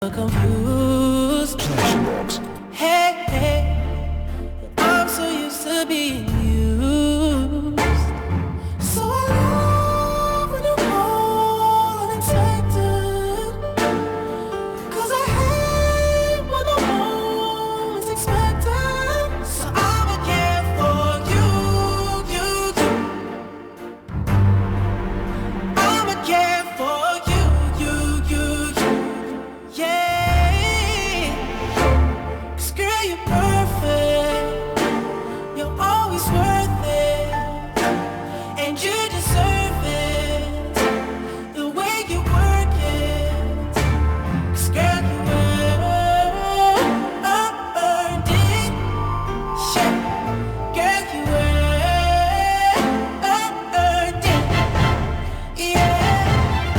confused. Pleasurebox. Hey, hey, I'm so used to being used. So I love when you call unexpected. 'Cause I hate when the moment's expected. So I'ma care for you. I'ma care for you. Yeah. 'Cause girl, you're perfect. You're always worth it. And you deserve it. The way you work it. 'Cause girl, you earned it. Yeah. Girl, you earned it. Yeah.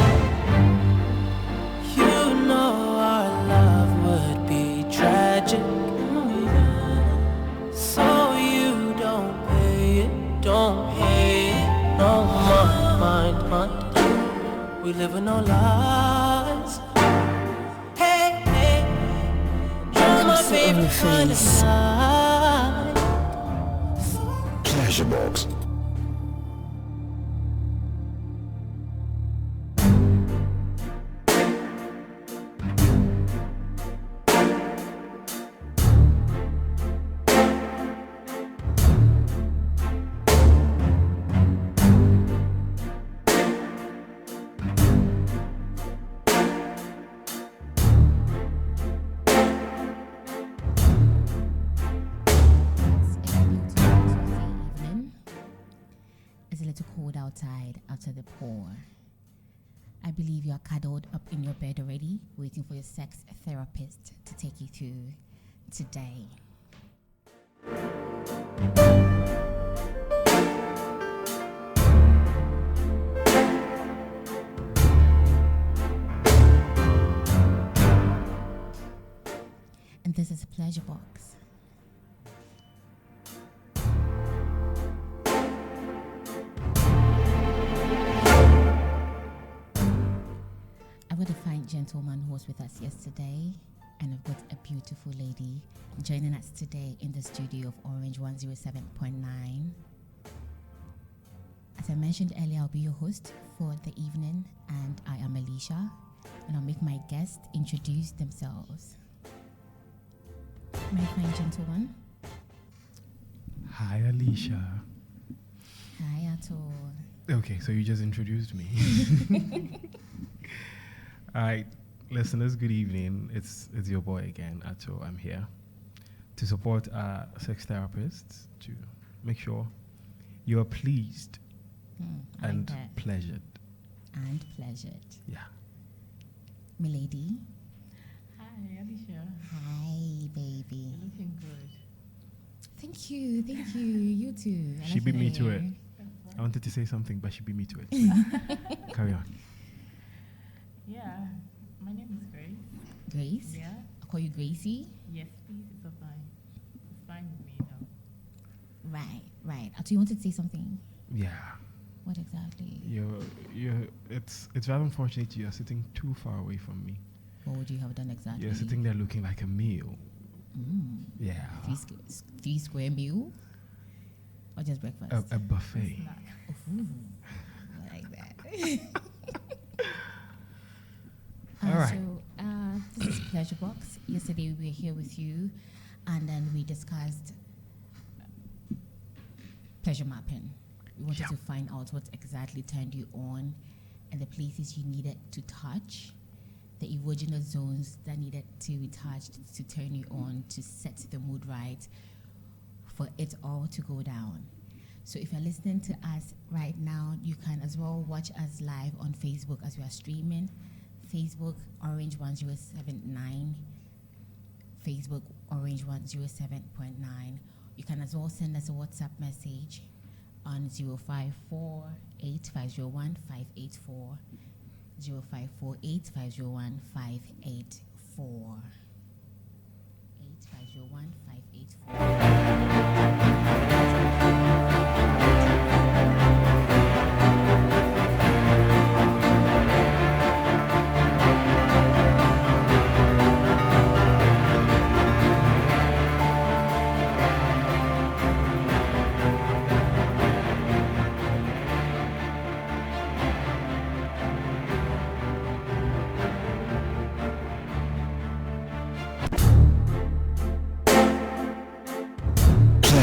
You know our love would be tragic. So you don't pay it. No mind. We live in no lies. Hey, you're my favorite kind of night. Pleasurebox. It's a little cold outside after the pour. I believe you are cuddled up in your bed already, waiting for your sex therapist to take you through today. And this is Pleasurebox. I've got a fine gentleman who was with us yesterday, and I've got a beautiful lady joining us today in the studio of Orange 107.9. As I mentioned earlier, I'll be your host for the evening, and I am Alicia, and I'll make my guests introduce themselves. My fine gentleman. Hi, Alicia. Hi, Ato. Okay, so you just introduced me. All right, listeners, good evening. It's your boy again, Ato. I'm here to support our sex therapists to make sure you're pleased and like pleasured. And pleasured. Yeah. Milady. Hi, Alicia. Hi, baby. You're looking good. Thank you. You too. I She like beat your me to hair. it. I wanted to say something, but she beat me to it. Carry on. Yeah, my name is Grace. Grace? Yeah. I'll call you Gracie. Yes, please. It's so fine. It's fine with me, though. Right. Ato, you wanted to say something? Yeah. What exactly? It's rather unfortunate you're sitting too far away from me. What would you have done exactly? You're sitting there looking like a meal. Yeah. 3 square meal? Or just breakfast? A buffet. Snack. Ooh, I like that. All right. So, this is Pleasurebox. Yesterday we were here with you, and then we discussed pleasure mapping. We wanted to find out what exactly turned you on and the places you needed to touch, the erogenous zones that needed to be touched to turn you on, to set the mood right for it all to go down. So if you're listening to us right now, you can as well watch us live on Facebook as we are streaming. Facebook Orange 1079, Facebook Orange 107.9. You can as well send us a WhatsApp message on 054-8501-584, 054-8501-584. 8501-584.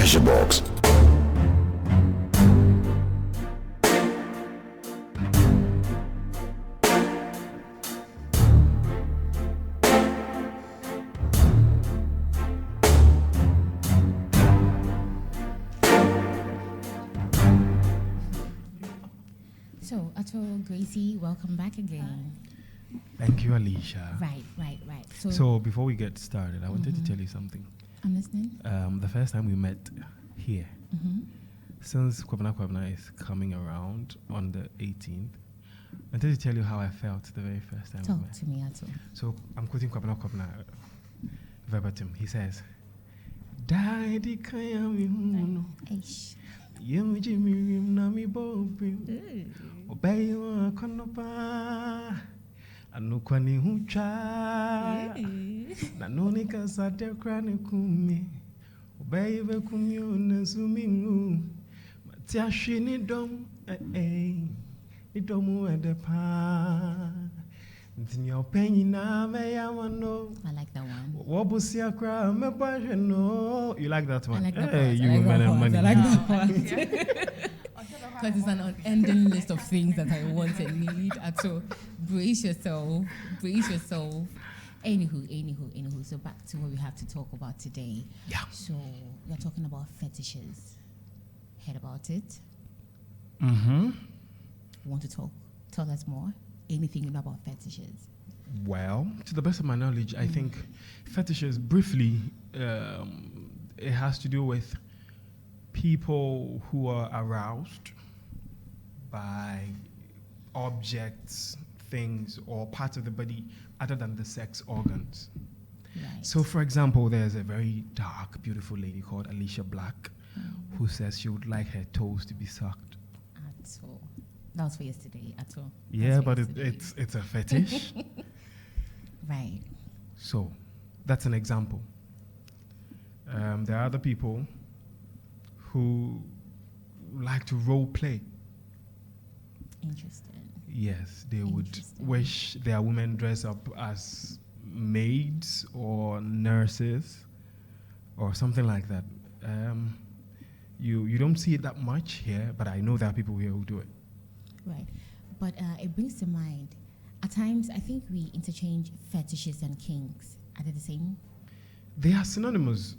pleasurebox. So, Ato, Gracie, welcome back again. Thank you, Alicia. Right. So before we get started, I wanted to tell you something. I'm listening. The first time we met here, Mm-hmm. since Kwabena is coming around on the 18th, I wanted to tell you how I felt the very first time we Talk met. to me, Ato. So I'm quoting Kwabena verbatim. He says, "Daddy kaya mi huno, Eish. yemi jimi rim na mi bobi, obey wa konopa, anu kwani hucha, na noni kasa de krani kumi, obey ve kumi onezumingu, matiashi ni dom ni domu edepa." I like that one. You like that one? I like that Hey, part. you I like women that and part. money. I like that part. Because it's an unending list of things that I want and need. And so brace yourself. Anywho. So back to what we have to talk about today. Yeah. So we're talking about fetishes. Heard about it? Mm-hmm. Want to talk? Tell us more. Anything you know about fetishes? Well, to the best of my knowledge, I think fetishes, briefly, it has to do with people who are aroused by objects, things, or parts of the body other than the sex organs. Right. So, for example, there's a very dark, beautiful lady called Alicia Black who says she would like her toes to be sucked. At all. That was for yesterday. At all. Yeah, but it's a fetish. Right. So, that's an example. There are other people who like to role play. Interesting. Yes, they would Interesting. wish their women dress up as maids or nurses or something like that. You don't see it that much here, but I know there are people here who do it. Right. But it brings to mind, at times, I think we interchange fetishes and kinks. Are they the same? They are synonymous,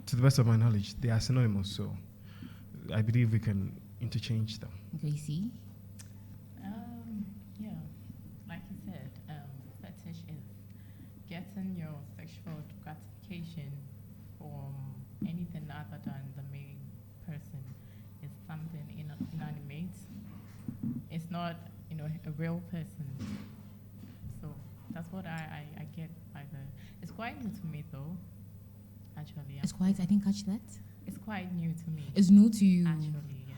to the best of my knowledge. They are synonymous, so I believe we can interchange them. Gracie? Yeah, like you said, fetish is getting your sexual gratification from anything other than the main person. It's something inanimate. It's not, a real person. So that's what I get by the. It's quite new to me though. Actually, It's quite, I didn't catch that. it's quite new to me. It's new to you. Actually, yes.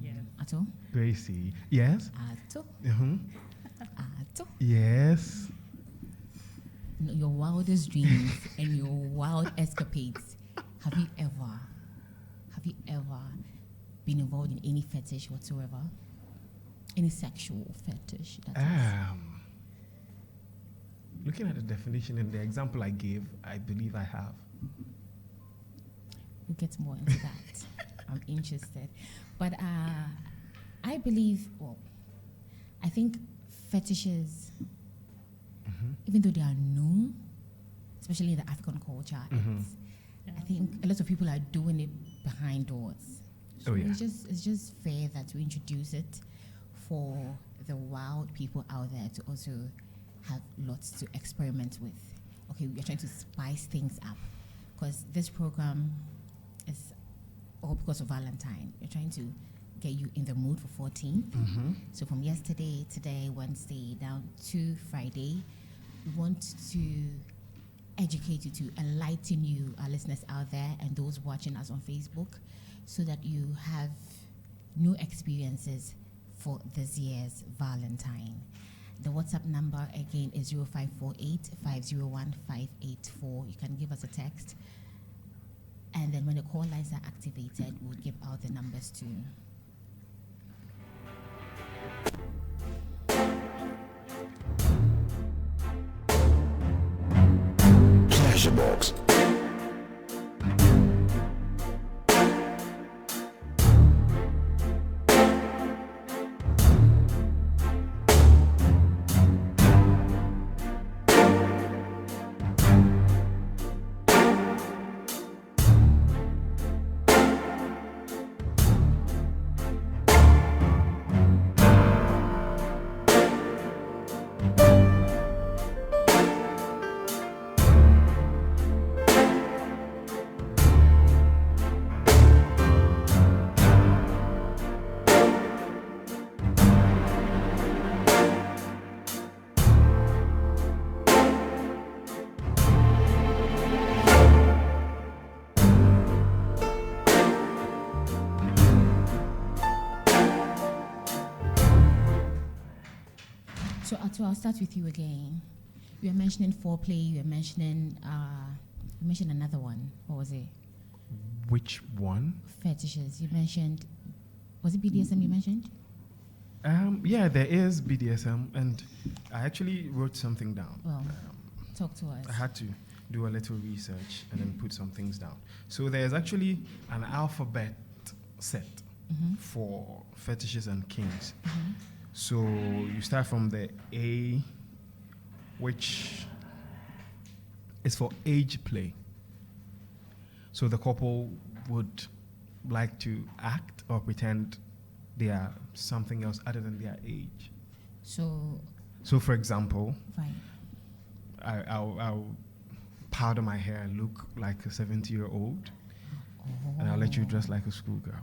Yes. Ato? Gracie, yes? Ato? Uh-huh. Ato? Yes. Your wildest dreams and your wild escapades. Have you ever been involved in any fetish whatsoever? Any sexual fetish? That is. Looking at the definition and the example I gave, I believe I have. We'll get more into that. I'm interested. But I believe, I think fetishes, even though they are known, especially in the African culture, I think a lot of people are doing it behind doors. So it's just fair that we introduce it for the wild people out there to also have lots to experiment with. Okay, we're trying to spice things up because this program is all because of Valentine. We're trying to get you in the mood for 14th. So from yesterday, today, Wednesday, down to Friday, we want to educate you, to enlighten you, our listeners out there, and those watching us on Facebook, so that you have new experiences for this year's Valentine. The WhatsApp number again is 0548 501 584. You can give us a text, and then when the call lines are activated, we'll give out the numbers too. Pleasurebox. Ato, I'll start with you again. You were mentioning foreplay. You mentioned another one. What was it? Which one? Fetishes. You mentioned. Was it BDSM you mentioned? Yeah, there is BDSM, and I actually wrote something down. Well, talk to us. I had to do a little research and then put some things down. So there's actually an alphabet set for fetishes and kinks. So you start from the A, which is for age play. So the couple would like to act or pretend they are something else other than their age. So, for example, right. I'll powder my hair and look like a 70-year-old, and I'll let you dress like a schoolgirl.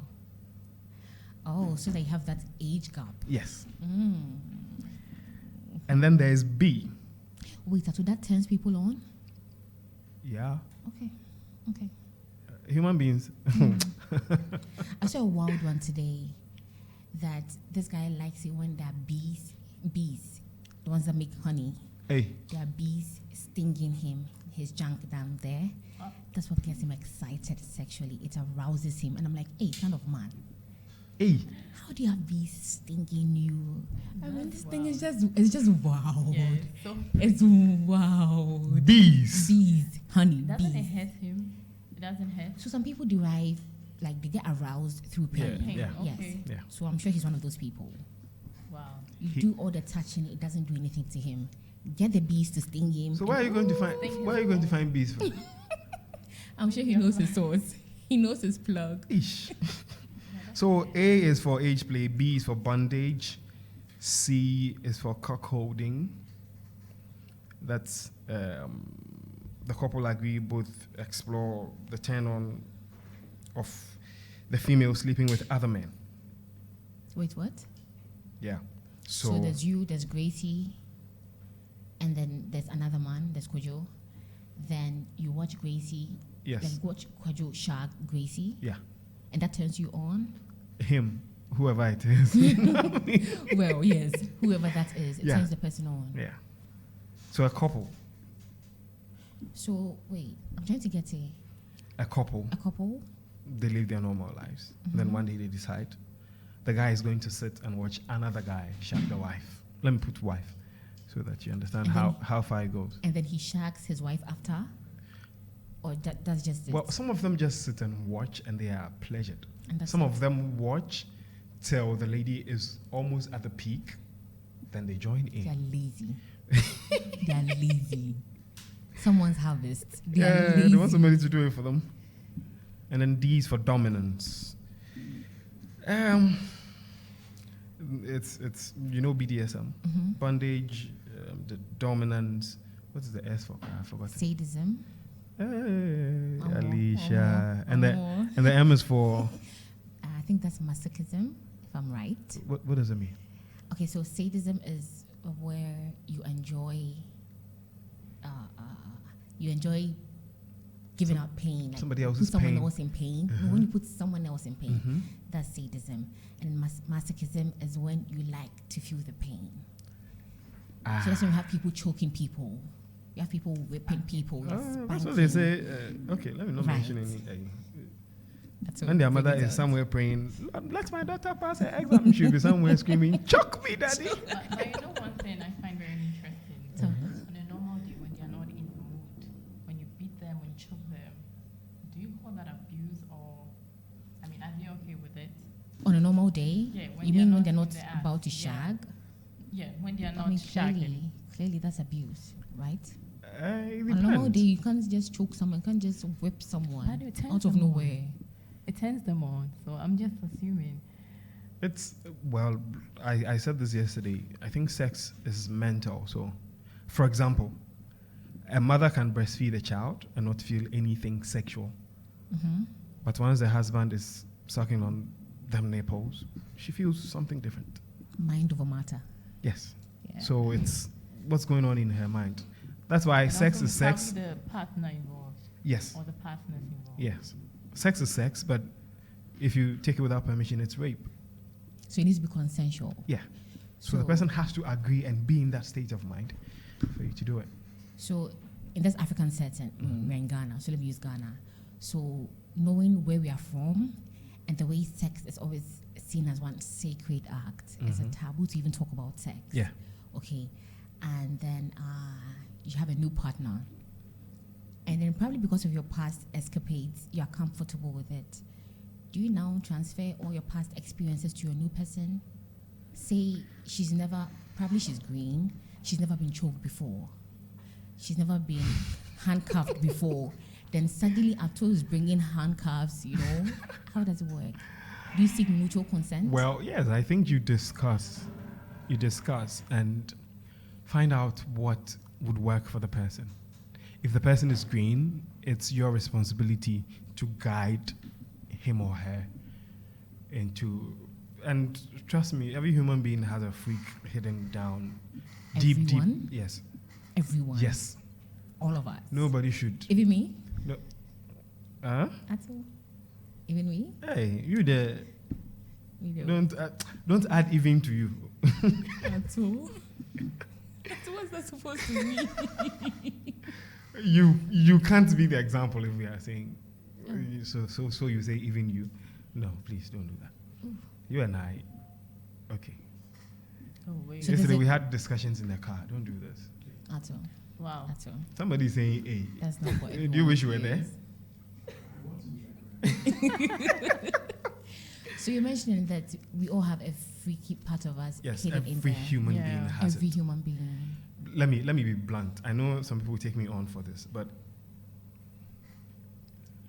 Oh, so they have that age gap. Yes. And then there's B. Wait, so that turns people on? Yeah. Okay. Human beings. I saw a wild one today that this guy likes it when there are bees, the ones that make honey. Hey. There are bees stinging him, his junk down there. That's what gets him excited sexually. It arouses him. And I'm like, hey, kind of man. Hey. How do you have bees stinging you? I mean, this thing is wild. it's just wow. Yeah, so It's wow. Bees. Honey, doesn't bees. it hurt him? It doesn't hurt. So some people derive, like, they get aroused through pain. Pain. Yeah. Yes. Okay. Yeah. So I'm sure he's one of those people. Wow. You do all the touching, it doesn't do anything to him. Get the bees to sting him. So where are you going to find bees from? I'm sure he knows his source. He knows his plug. Ish. So A is for age play, B is for bondage, C is for cuckolding. That's the couple agree both explore the turn on of the female sleeping with other men. Wait, what? Yeah. So there's you, there's Gracie, and then there's another man, there's Kojo. Then you watch Gracie, yes. like watch Kojo shag Gracie, Yeah. and that turns you on? Him, whoever it is. Well, yes, whoever that is, it Yeah. turns the person on. Yeah. So a couple. So wait, I'm trying to get A couple. a couple. They live their normal lives. Then one day they decide the guy is going to sit and watch another guy shag the wife. Let me put wife so that you understand And how far it goes. And then he shags his wife after? Or that's just it? Well, some of them just sit and watch and they are pleasured. And that's Some it. of them watch till the lady is almost at the peak, then they join They are in. lazy. They are lazy. Someone's harvest. They are Yeah, lazy. they want somebody to do it for them. And then D is for dominance. It's BDSM, bondage, the dominance. What is the S for? I forgot. Sadism. Hey, Aw, Alicia, aw, and aw. the M is for I think that's masochism, if I'm right. what does it mean? Okay, so sadism is where you enjoy giving out pain. Like Somebody put else's someone pain. else in pain. When you put someone else in pain, Mhm. that's sadism. And masochism is when you like to feel the pain. So that's when you have people choking people. You have people whipping people. That's what they say. Okay, let me not Right. mention any. That's When their what mother it is does. somewhere praying, let my daughter pass her exam, she'll be somewhere screaming, "Choke me, daddy!" But you know one thing I find very interesting? So- On a normal day, when they're not in the mood, when you beat them, when you choke them, do you call that abuse or, I mean, are they okay with it? On a normal day? Yeah, when You they're mean when not they're in not the act, about to yeah. shag? Yeah, when they're I not mean, shagging. clearly that's abuse, right? It On a normal depends. day, you can't just choke someone, you can't just whip someone How do you turn out of them on? nowhere. It turns them on, so I'm just assuming. I said this yesterday. I think sex is mental. So, for example, a mother can breastfeed a child and not feel anything sexual. Mm-hmm. But once the husband is sucking on them nipples, she feels something different. Mind over matter. Yes. Yeah. So it's what's going on in her mind. That's why And sex also is sex. probably the partner involved Yes. or the partners involved. Yes. Sex is sex, but if you take it without permission, it's rape. So it needs to be consensual. Yeah. So the person has to agree and be in that state of mind for you to do it. So in this African setting, we're in Ghana, so let me use Ghana. So knowing where we are from and the way sex is always seen as one sacred act, it's a taboo to even talk about sex. Yeah. Okay. And then you have a new partner. And then probably because of your past escapades, you're comfortable with it. Do you now transfer all your past experiences to your new person? Say she's green, she's never been choked before, she's never been handcuffed before. Then suddenly Ato is bringing handcuffs, How does it work? Do you seek mutual consent? Well, yes, I think you discuss and find out what would work for the person. If the person is green, it's your responsibility to guide him or her into, and trust me, every human being has a freak hidden down deep. Yes. Everyone. Yes. All of us. Nobody should. Even me? No. Huh? At all? Even me? Hey, you there? We do. Don't add even to you. At all? What's that supposed to mean? You can't be the example if we are saying. So you say even you. No, please don't do that. Oof. You and I. Okay. Oh, wait. So Yesterday we had discussions in the car. Don't do this. At all. Wow. At all. Somebody's saying, "Hey." That's not what. Do you wish you were there? So you're mentioning that we all have a freaky part of us Yes, hidden in every there. human being has Every it. human being. Let me be blunt. I know some people take me on for this, but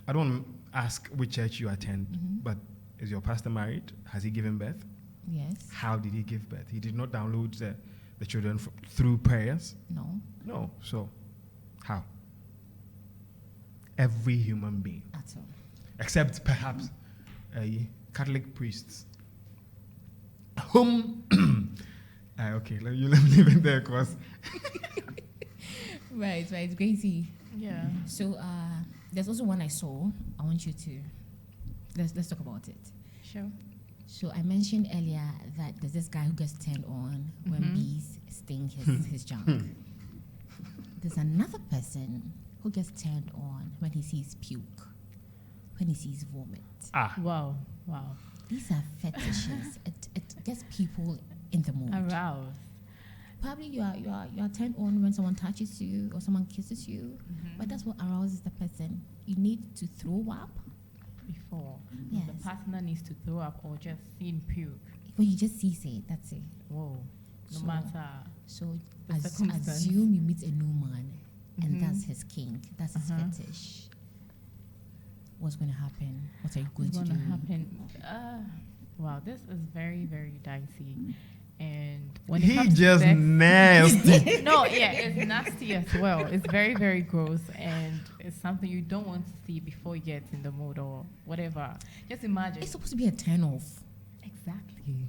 I don't want to ask which church you attend. But is your pastor married? Has he given birth? Yes. How did he give birth? He did not download the children through prayers. No. No. So, how? Every human being, At all. except perhaps Catholic priests. Whom? Okay, let me leave it there, cause. Right. Gracie. Yeah. So there's also one I saw. I want you to let's talk about it. Sure. So I mentioned earlier that there's this guy who gets turned on when bees sting his junk. There's another person who gets turned on when he sees puke, when he sees vomit. Wow. These are fetishes. It gets people in the mood. Aroused. Probably you are turned on when someone touches you or someone kisses you, but that's what arouses the person. You need to throw up. Before. Yes. The partner needs to throw up or just seeing puke. When you just see it, that's it. Whoa. No So- matter. So The circumstance. assume you meet a new man, and Mhm. that's his kink, that's his fetish. What's going to happen? What are you going What's to going do? to happen? Wow, this is very, very dicey. And when it He comes to just sex- nasty. No, yeah, it's nasty as well. It's very, very gross, and it's something you don't want to see before you get in the mood or whatever. Just imagine. It's supposed to be a turn off. Exactly.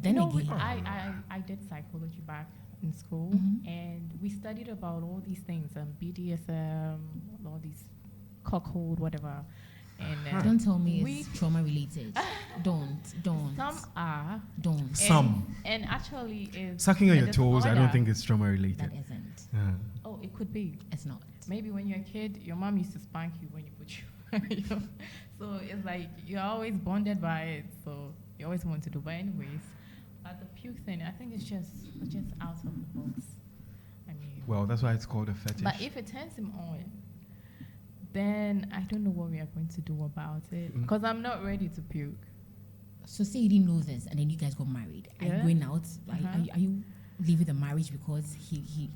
Then You know, again, I did psychology back in school, and we studied about all these things, BDSM, all these cockhold, whatever. And don't tell me we- it's trauma related. Don't. some are. Don't. Some. And actually, is Sucking on a your toes, I don't disorder. think it's trauma That related. isn't. Oh, it could be. It's not. Maybe when you're a kid, your mom used to spank you when you put you. So it's like you're always bonded by it. So you always want to do. But anyways, the puke thing, I think it's just out of the box. I mean, Well, that's why it's called a fetish. but if it turns him on, then I don't know what we are going to do about it. Because I'm not ready to puke. So say you didn't know this, and then you guys got married. Are you Yeah. going out? Are you leaving the marriage because he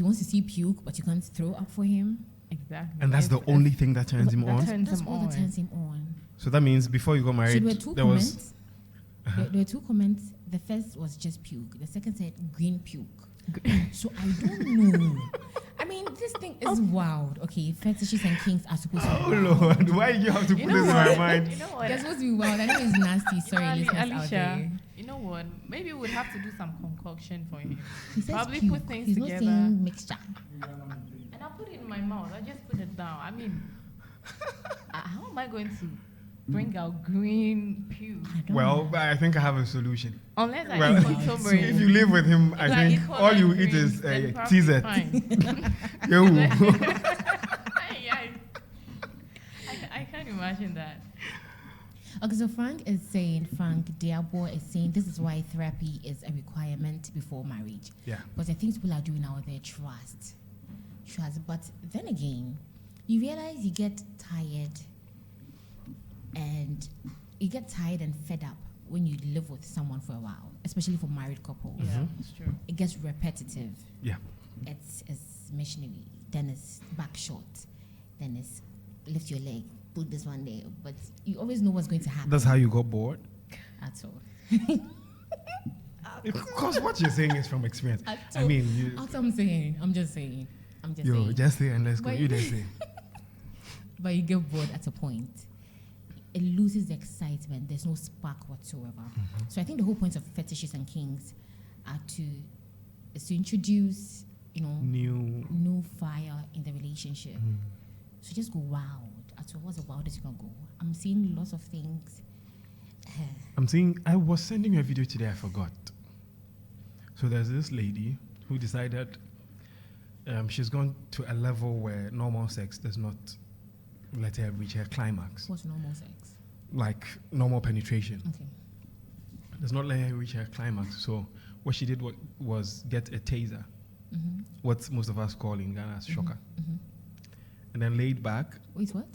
wants to see puke, but you can't throw up for him? Exactly. And that's the only thing that turns him on. That's all that turns him on. So that means before you got So married, there were two there was. comments. There were two comments. The first was just puke. The second said green puke. So I don't know. I mean, this thing is wild. Okay, fetishes and kinks are supposed to be Oh wild. Lord, why you have to put You this know in my what? mind? You know what? They're supposed to be wild. I know it's nasty. Sorry, listeners out Alicia, there. you know what? Maybe we'd have to do some concoction for him. He says Probably puke. put things He's together. not saying mixture. And I'll put it in my mouth. I just put it down. I mean, how am I going to bring out green puke. I don't Well, know. but I think I have a solution. Unless I Well, eat Wow, for so turmeric. If you live with him, I If think eat all you collard eat is greens, then probably TZ. fine. Yo. Ay, I can't imagine that. Okay, so Frank Diabo is saying this is why therapy is a requirement before marriage. Yeah. But the things people are doing out there, trust. But then again, you realize you get tired and fed up when you live with someone for a while, especially for married couples. Yeah, it's true. It gets repetitive. Yeah. It's missionary. Then it's back short. Then it's lift your leg, put this one there. But you always know what's going to happen. That's how you got bored? At all. Of course, what you're saying is from experience. At I all. mean, you, I'm just saying. yo, just say and let's go. But- You just say. But you get bored at a point. It loses the excitement. There's no spark whatsoever. So I think the whole point of fetishes and kings is to introduce, new fire in the relationship. So just go wild. At all, what's the wildest you can go? I'm seeing lots of things. I was sending you a video today, I forgot. So there's this lady who decided she's gone to a level where normal sex does not let her reach her climax. What's normal sex? Like normal penetration. Okay. Does not let her reach her climax. So what she did was get a taser, what most of us call in Ghana as shocker. And then laid back. Wait, what?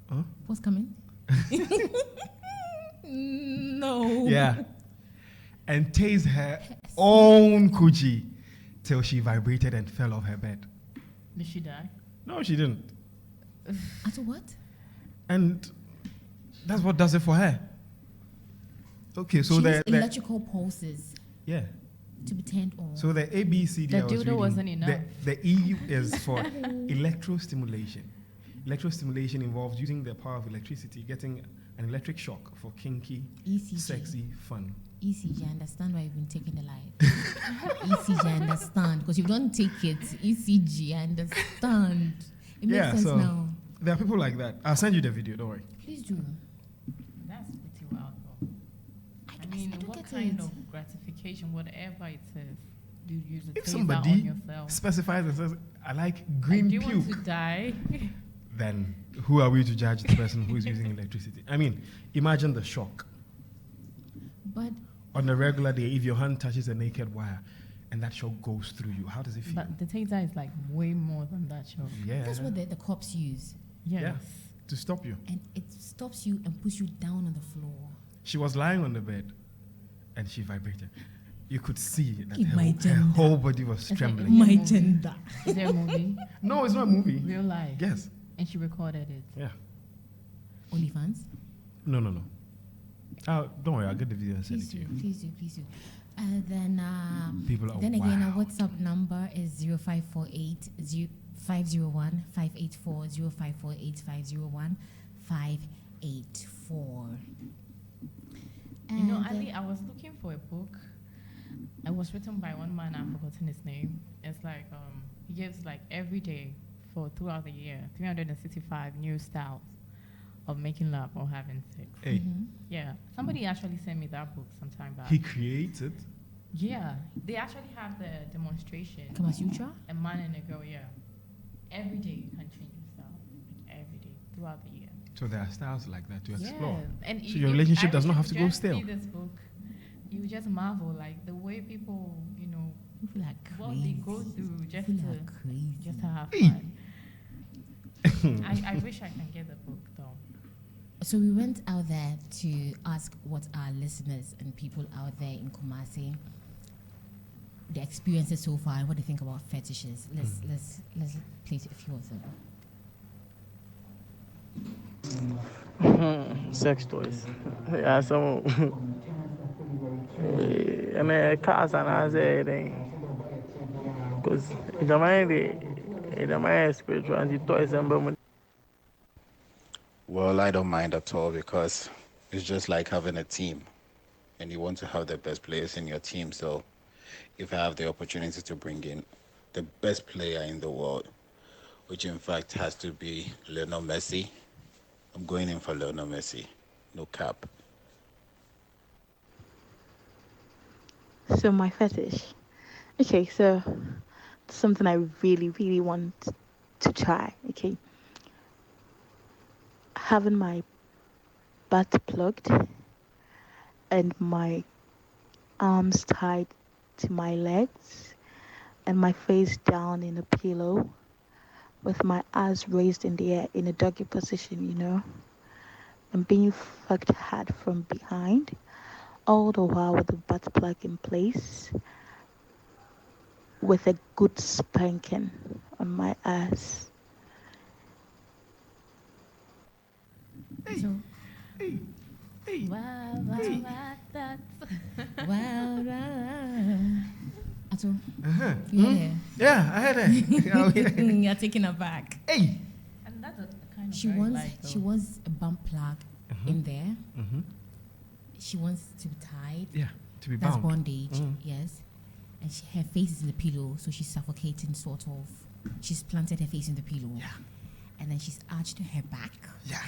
Huh? What's coming? No. Yeah. And tased her own coochie till she vibrated and fell off her bed. Did she die? No, she didn't. At what? And that's what does it for her. Okay, so she the needs electrical pulses yeah. to be turned on. So the ABCD The I was dildo reading, wasn't enough. The E is for electrostimulation. Electrostimulation involves using the power of electricity, getting an electric shock for kinky, ECG. sexy fun. ECG, I understand why you've been taking the light. ECG, I understand. Because you don't take it. ECG, I understand. It makes sense so now. there are people like that. I'll send you the video, don't worry. Please do. That's pretty wild, though. I mean, don't what get kind it. of gratification, whatever it is, do you use a If taser somebody on yourself? specifies and says, I like Like, green do you want to puke, die? then who are we to judge the person who is using electricity? I mean, imagine the shock. But On a regular day, if your hand touches a naked wire and that shock goes through you, how does it feel? But the taser is like way more than that show. Yeah. that's what the cops use. Yes. Yeah. To stop you. And it stops you and puts you down on the floor. She was lying on the bed and she vibrated. You could see that Keep my her gender. whole body was It's like- trembling. Yeah, My movie. gender. Is there a movie? No, it's not a movie. Real life. Yes. And she recorded it. Yeah. OnlyFans? No. Don't worry, I'll get the video and send Please it to do, you. please do. And then, People are then again, our wild. WhatsApp number is 0548 501 584 0548 501 584. You know, And, Ali, I was looking for a book. It was written by one man, I've forgotten his name. It's like he gives like every day for throughout the year 365 new styles of making love or having sex. Hey, Yeah, somebody actually sent me that book some time back. he created. Yeah, they actually have the demonstration. Kama Sutra? A man and a girl, yeah. Every day you can change your style, like every day throughout the year. So there are styles like that to explore. Yeah, and So your relationship does not have to go just stale. See this book, you just marvel like the way people, People are what crazy. they go through just People are to crazy. have Hey. fun. I wish I can get the book though. So we went out there to ask what our listeners and people out there in Kumasi, the experiences so far, and what they think about fetishes. Let's play a few of them. Sex toys. Yeah, some. I mean, cars and I say because the mind spiritual and the toys and Well, I don't mind at all because it's just like having a team and you want to have the best players in your team. So if I have the opportunity to bring in the best player in the world, which in fact has to be Lionel Messi, I'm going in for Lionel Messi. No cap. So my fetish. Okay, so something I really, really want to try. Okay, having my butt plugged and my arms tied to my legs and my face down in a pillow with my ass raised in the air in a doggy position, and being fucked hard from behind, all the while with the butt plug in place, with a good spanking on my ass. So, Wow, wow, wow, that's wow, wow. Ato, Uh-huh. you hear? Yeah, I heard it. Oh, yeah. You're taken aback. Hey. and that's a kind of She very wants light, though. she wants a bump plug in there. Mm-hmm. She wants to be tied. Yeah, to be That's bound. bondage, Mm. yes. And her face is in the pillow, so she's suffocating, sort of. She's planted her face in the pillow. Yeah. And then she's arched her back. Yeah.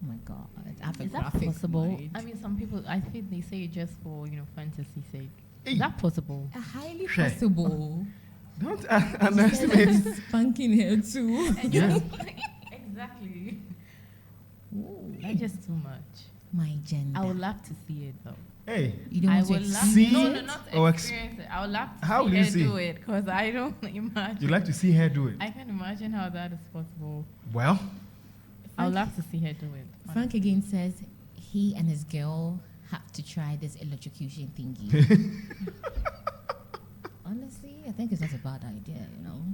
Oh my God. I have a Is that graphic possible? mind. I mean, some people, I think they say it just for, fantasy sake. Hey. Is that possible? Highly Sure. possible. Don't underestimate. Spanking her too. Yeah. Exactly. Ooh, That's just too much. my gender. I would love to see it, though. Hey. You don't I want to would love See? no, not Or experience it. I would love to How see will you her see? do it because I don't imagine. You like to see her do it? I can imagine how that is possible. Well, I would love to see her do it. Frank again says he and his girl have to try this electrocution thingy. Honestly, I think it's not a bad idea,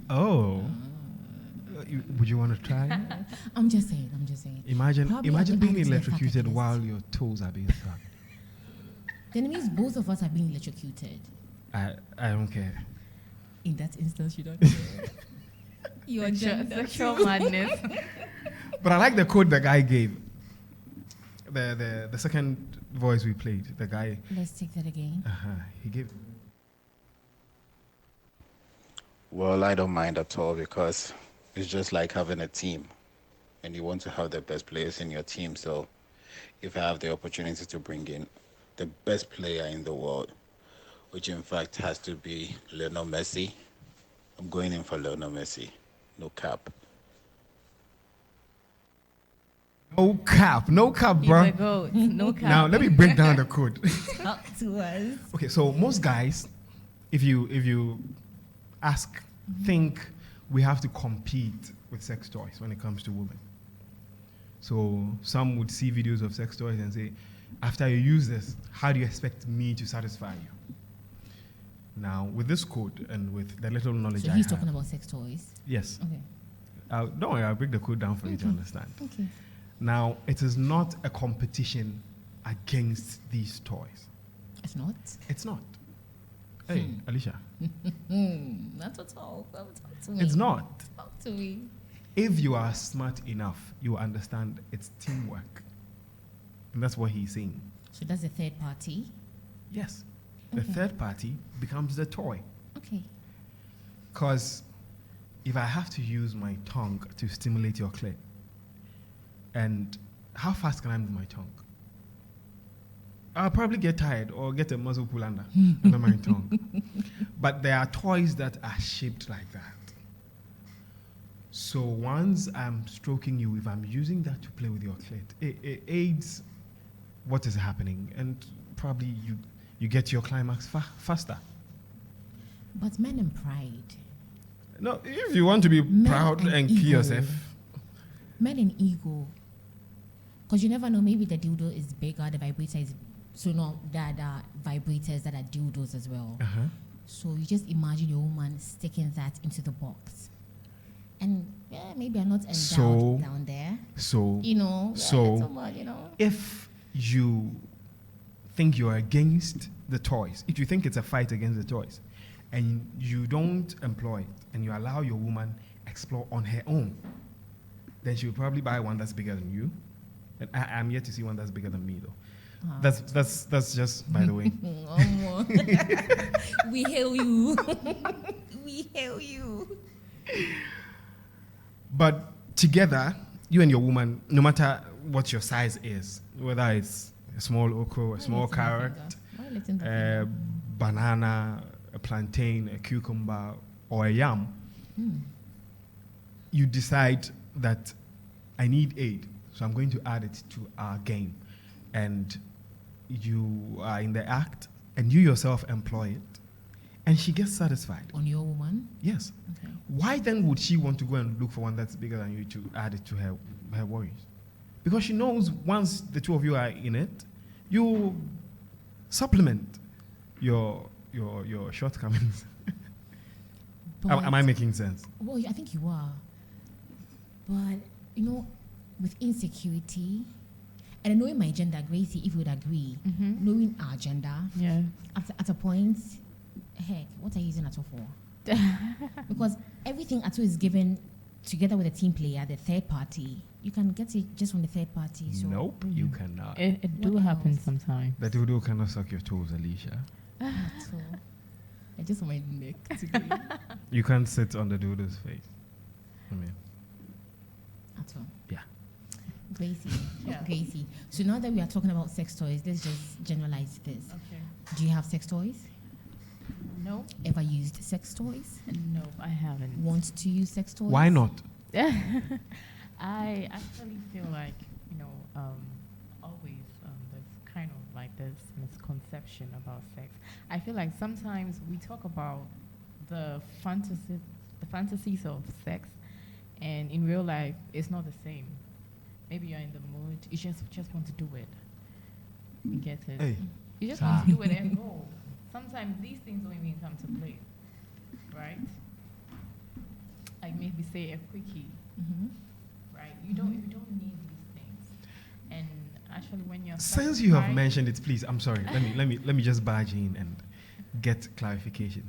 oh. Would you want to try? I'm just saying. Imagine Probably imagine I would being add it to the electrocuted bucket while list. your toes are being sucked. Then it means both of us are being electrocuted. I don't care. In that instance, you don't care. Your gender Sexual too. madness. But I like the code the guy gave. The second voice we played, the guy, Let's take that again. he gave. Well, I don't mind at all because it's just like having a team and you want to have the best players in your team. So if I have the opportunity to bring in the best player in the world, which in fact has to be Lionel Messi, I'm going in for Lionel Messi. No cap. No cap, He's bro. a goat. No cap. Now let me break down the code. Talk to us. Okay, so most guys, if you ask, think we have to compete with sex toys when it comes to women. So some would see videos of sex toys and say, after you use this, how do you expect me to satisfy you? Now, with this code and with the little knowledge So I he's have, talking about sex toys. yes. Okay. Don't worry, I'll break the code down for you to understand. Okay. Now, it is not a competition against these toys. It's not. It's not. Hey, Alicia, Not at all. Talk to me. it's not. Talk to me. If you are smart enough, you understand it's teamwork. And that's what he's saying. So that's the third party. Yes. The Okay. third party becomes the toy. Okay. Because if I have to use my tongue to stimulate your clit, and how fast can I move my tongue? I'll probably get tired or get a muzzle pull under my tongue. But there are toys that are shaped like that. So once I'm stroking you, if I'm using that to play with your clit, it aids what is happening, and probably you get your climax faster. But men and pride. No, if you want to be Men proud and and kill ego. yourself, Men and ego. Because you never know, maybe the dildo is bigger, the vibrator is. So, no, there are vibrators that are dildos as well. So, you just imagine your woman sticking that into the box. And yeah, maybe I'm not endowed So- down there. so So So- much, if you think you're against the toys, if you think it's a fight against the toys, and you don't employ it, and you allow your woman explore on her own, then she'll probably buy one that's bigger than you. And I'm yet to see one that's bigger than me, though. That's just by the way. We hail you. We hail you. But together, you and your woman, no matter what your size is, whether it's a small okra, a small carrot, banana, a plantain, a cucumber, or a yam, you decide that I need aid, so I'm going to add it to our game. And you are in the act, and you yourself employ it, and she gets satisfied. On your woman? Yes. Okay. Why then would she want to go and look for one that's bigger than you to add it to her worries? Because she knows once the two of you are in it, you supplement your shortcomings. Am I making sense? Well, I think you are. But, with insecurity, and knowing my gender, Gracie, if you would agree, knowing our gender, at a point, heck, what are you using Ato for? Because everything Ato is given together with a team player, the third party, you can get it just from the third party. So Nope, you cannot. It do happen sometimes. The doodle cannot suck your toes, Alicia. So, I just want my neck today. You can't sit on the doodle's face. I mean, At all. yeah. Gracie. Yeah. Gracie. So now that we are talking about sex toys, let's just generalize this. Okay. Do you have sex toys? No. Ever used sex toys? No, I haven't. Want to use sex toys? Why not? I actually feel like, always there's kind of like this misconception about sex. I feel like sometimes we talk about the fantasies of sex, and in real life, it's not the same. Maybe you're in the mood, you just want to do it. You get it? Hey. You just want to do it and go. Sometimes these things don't even come to play, right? Like maybe say a quickie, right? You don't need these things. And actually, when you're Since you have satisfied- mentioned it, please, I'm sorry. let me just barge in and get clarification.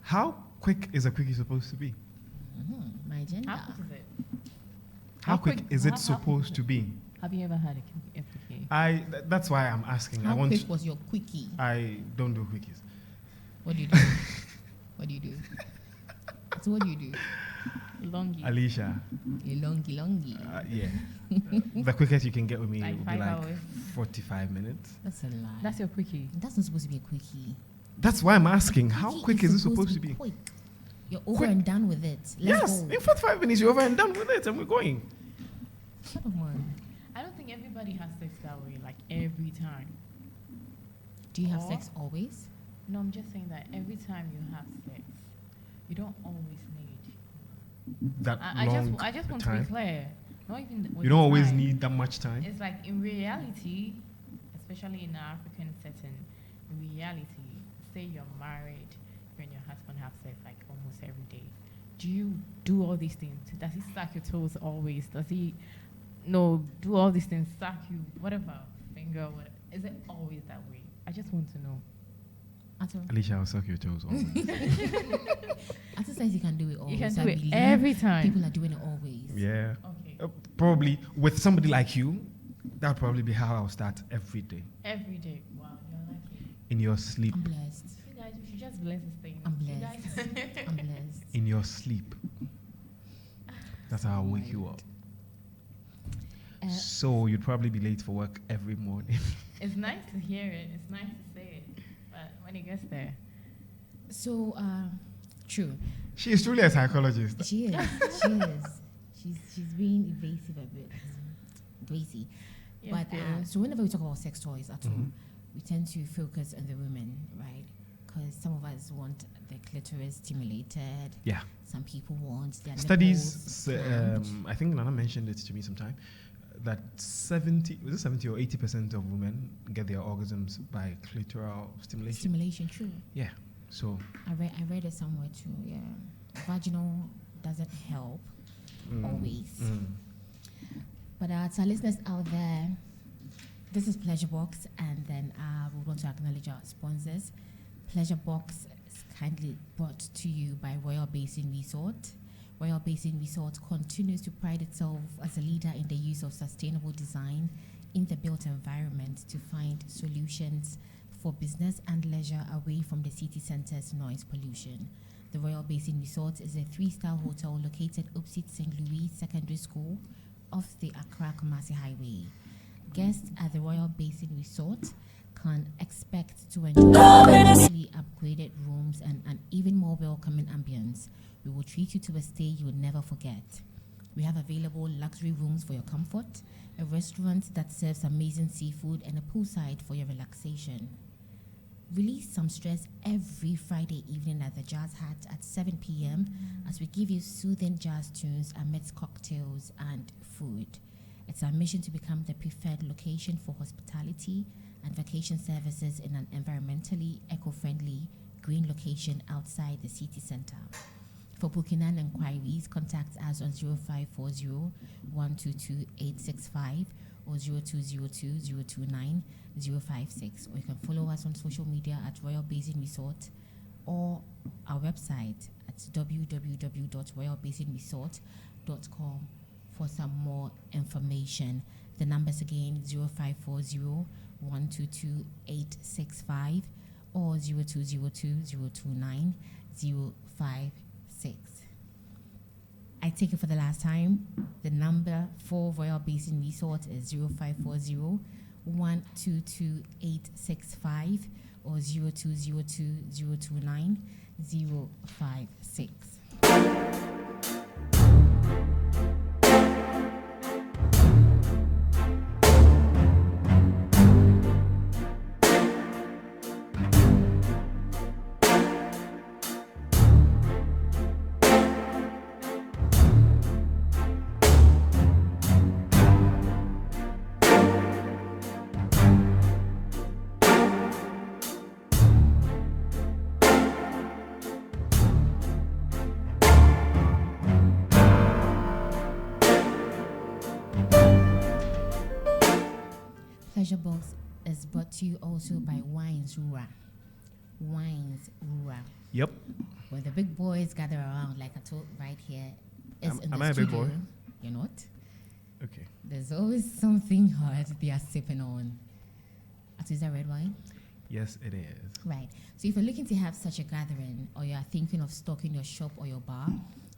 How quick is a quickie supposed to be? My gender. How quick is it? How quick is how it quick supposed is to it? be? Have you ever had a quickie? That's why I'm asking. How I want. quick was your quickie? I don't do quickies. What do you do? What do you do? So what do you do? Longy. Alicia, A longy. yeah. The quickest you can get with me Like will be 5 like hours. 45 minutes. That's a lie. That's your quickie. That's not supposed to be a quickie. That's why I'm asking. How Quickie quick is it supposed to be? Quick. You're over Quick. and done with it. Let's Yes, go. in 45 minutes you're over and done with it, and we're going. Come on. I don't think everybody has sex that way, like every time. Do you have Or- sex always? No, I'm just saying that every time you have sex, you don't always need. That I long just want time. to be clear. Not even with You don't always time. need that much time. It's like in reality, especially in the African setting, in reality, say you're married, you and your husband have sex like almost every day. Do you do all these things? Does he suck your toes always? Does he do all these things, suck you, whatever, finger, whatever? Is it always that way? I just want to know. At all. Alicia, I'll suck your toes always. At says you can do it always. You can so do I it believe every time. People are doing it always. Yeah. Okay. Probably with somebody like you, that'll probably be how I'll start every day. Every day. Wow, you're lucky. In your sleep. I'm blessed. You guys, we should just bless this thing. I'm You blessed. guys- I'm blessed. In your sleep. That's how I'll wake you up. So you'd probably be late for work every morning. It's nice to hear it. It's nice to say it. But when it gets there, So, true. She is truly a psychologist. She is. She is. She's being evasive a bit, Gracie. yes, But dear. so whenever we talk about sex toys at all, Mhm. we tend to focus on the women, right? Because some of us want the clitoris stimulated. Yeah. Some people want their Studies, nipples clamped. I think Nana mentioned it to me sometime, that 70 or 80% of women get their orgasms by clitoral stimulation. Stimulation, true. Yeah. So I read it somewhere too. Yeah, vaginal doesn't help always. But to our listeners out there, this is Pleasurebox, and then we want to acknowledge our sponsors. Pleasurebox is kindly brought to you by Royal Basin Resort. Royal Basin Resort continues to pride itself as a leader in the use of sustainable design in the built environment to find solutions for business and leisure away from the city center's noise pollution. The Royal Basin Resort is a 3-star hotel located opposite St. Louis Secondary School off the Accra-Kumasi Highway. Guests at the Royal Basin Resort can expect to enjoy fully upgraded rooms and an even more welcoming ambience. We will treat you to a stay you will never forget. We have available luxury rooms for your comfort, a restaurant that serves amazing seafood, and a poolside for your relaxation. Release some stress every Friday evening at the Jazz Hat at 7 p.m. as we give you soothing jazz tunes amidst cocktails and food. It's our mission to become the preferred location for hospitality and vacation services in an environmentally eco-friendly green location outside the city center. For booking and inquiries, contact us on 0540-122-865 or 0202-029-056, or you can follow us on social media at Royal Basin Resort or our website at www.royalbasinresort.com for some more information. The numbers again, 0540-122-865 or 0202-029-056. I take it for the last time. The number for Royal Basin Resort is 0540-122-865 or 0202-029-056. Pleasure Box is brought to you also by Wines Rura. Wines Rura. Yep. When the big boys gather around, like I told right here, is in Am the I a big studio. boy? You're not. Okay. There's always something hot they are sipping on. Is that red wine? Yes, it is. Right. So if you're looking to have such a gathering, or you are thinking of stocking your shop or your bar,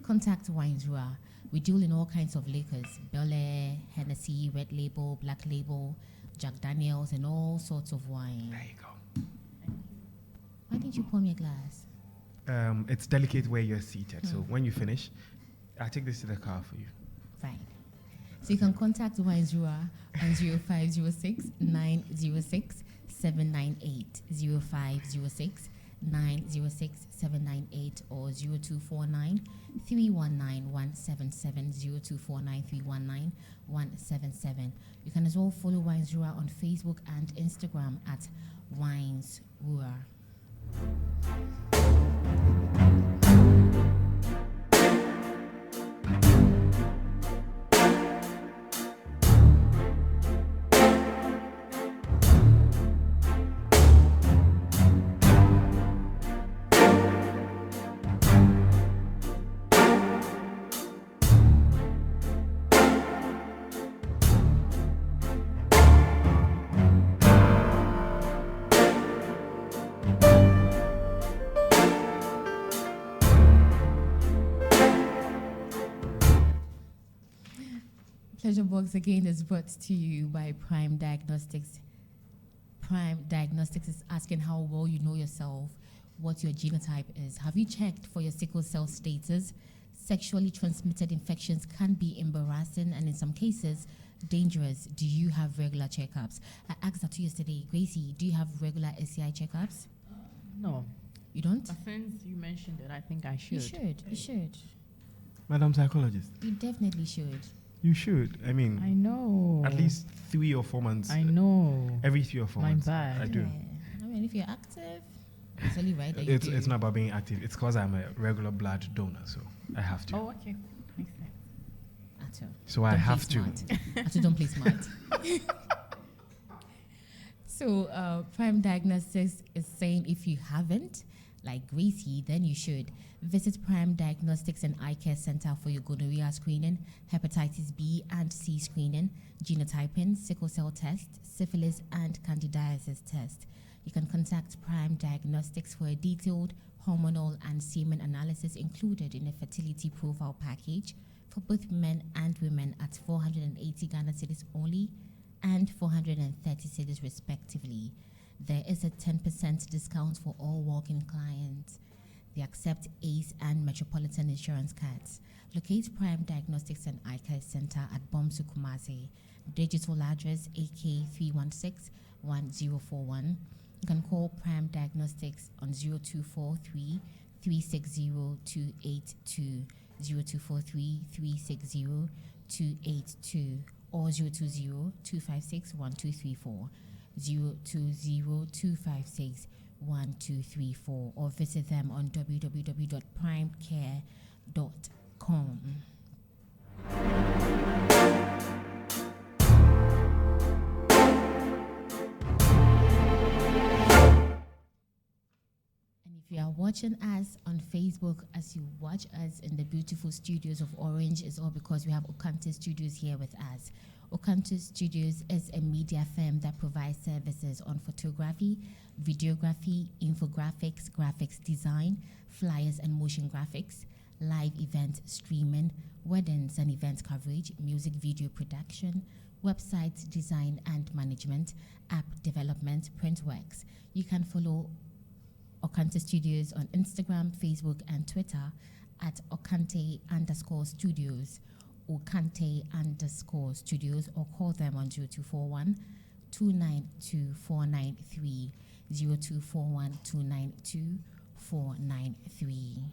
contact Wines Rura. We deal in all kinds of liquors: Bel Air, Hennessy, Red Label, Black Label, Jack Daniels, and all sorts of wine. There you go. Why didn't you pour me a glass? It's delicate where you're seated. So when you finish, I'll take this to the car for you. Fine. So you can contact Wines Rura on 0506 906 798, 0506 906 798, or 0249 319 177, 0249 319 177. You can as well follow Wines Rura on Facebook and Instagram at Wines Rura. Pleasure Box again is brought to you by Prime Diagnostics. Prime Diagnostics is asking how well you know yourself, what your genotype is. Have you checked for your sickle cell status? Sexually transmitted infections can be embarrassing and in some cases dangerous. Do you have regular checkups? I asked that to you yesterday. Gracie, do you have regular SCI checkups? No. You don't? But since you mentioned it, I think I should. You should. You should. Madam Psychologist, You definitely should. you should. I mean, I know. at least 3 or 4 months. I know. Every 3 or 4 My months. bad. I do. Yeah. I mean, if you're active, it's only right that you It's, do. it's not about being active. It's because I'm a regular blood donor, so I have to. Oh, okay. Makes sense. Ato. So I Don't have play to. smart. Ato, don't play smart. So Prime Diagnostics is saying if you haven't, like Gracie, then you should visit Prime Diagnostics and Eye Care Center for your gonorrhea screening, hepatitis B and C screening, genotyping, sickle cell test, syphilis, and candidiasis test. You can contact Prime Diagnostics for a detailed hormonal and semen analysis included in a fertility profile package for both men and women at 480 Ghana cedis only and 430 cedis respectively. There is a 10% discount for all walk-in clients. They accept ACE and Metropolitan Insurance cards. Locate Prime Diagnostics and Eye Care Center at Bomsu Kumasi. Digital address AK316-1041. You can call Prime Diagnostics on 0243 360 282, 0243 360 282, or 020 256 1234, 020 256 1234, or visit them on www.primecare.com. If you are watching us on Facebook as you watch us in the beautiful studios of Orange, it's all because we have Okante Studios here with us. Okante Studios is a media firm that provides services on photography, videography, infographics, graphics design, flyers and motion graphics, live event streaming, weddings and event coverage, music video production, website design and management, app development, print works. You can follow Okante Studios on Instagram, Facebook, and Twitter at Okante_studios, Okante_studios, or call them on 0241 292 493, 0241 292 493.